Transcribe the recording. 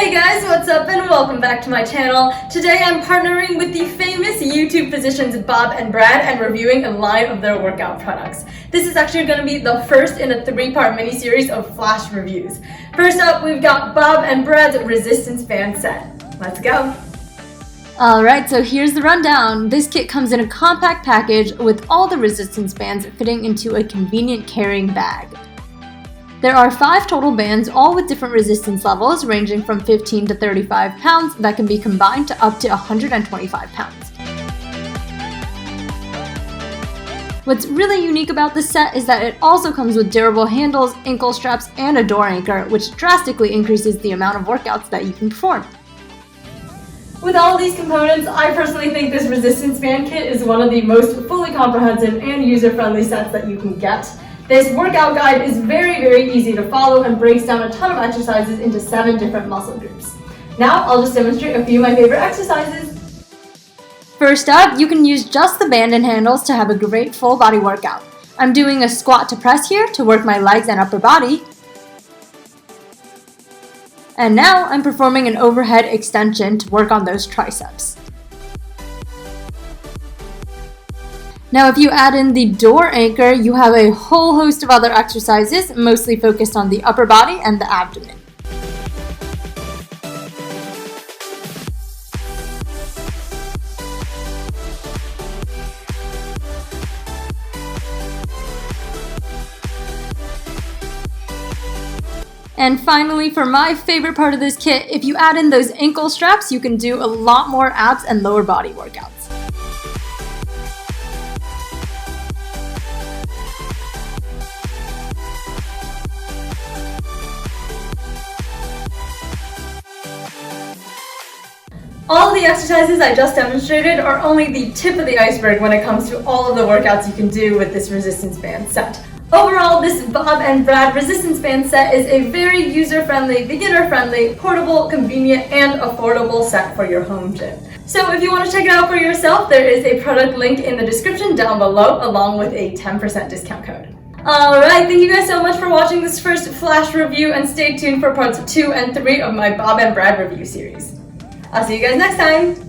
Hey guys, what's up and welcome back to my channel. Today I'm partnering with the famous YouTube physicians Bob and Brad and reviewing a line of their workout products. This is actually going to be the first in a 3-part mini-series of flash reviews. First up, we've got Bob and Brad's resistance band set. Let's go! Alright, so here's the rundown. This kit comes in a compact package with all the resistance bands fitting into a convenient carrying bag. There are 5 total bands, all with different resistance levels ranging from 15 to 35 pounds that can be combined to up to 125 pounds. What's really unique about this set is that it also comes with durable handles, ankle straps, and a door anchor, which drastically increases the amount of workouts that you can perform. With all these components, I personally think this resistance band kit is one of the most fully comprehensive and user-friendly sets that you can get. This workout guide is very easy to follow and breaks down a ton of exercises into 7 different muscle groups. Now I'll just demonstrate a few of my favorite exercises. First up, you can use just the band and handles to have a great full body workout. I'm doing a squat to press here to work my legs and upper body. And now I'm performing an overhead extension to work on those triceps. Now if you add in the door anchor, you have a whole host of other exercises, mostly focused on the upper body and the abdomen. And finally, for my favorite part of this kit, if you add in those ankle straps, you can do a lot more abs and lower body workouts. All of the exercises I just demonstrated are only the tip of the iceberg when it comes to all of the workouts you can do with this resistance band set. Overall, this Bob and Brad resistance band set is a very user-friendly, beginner-friendly, portable, convenient, and affordable set for your home gym. So if you want to check it out for yourself, there is a product link in the description down below along with a 10% discount code. Alright, thank you guys so much for watching this first flash review and stay tuned for parts 2 and 3 of my Bob and Brad review series. I'll see you guys next time!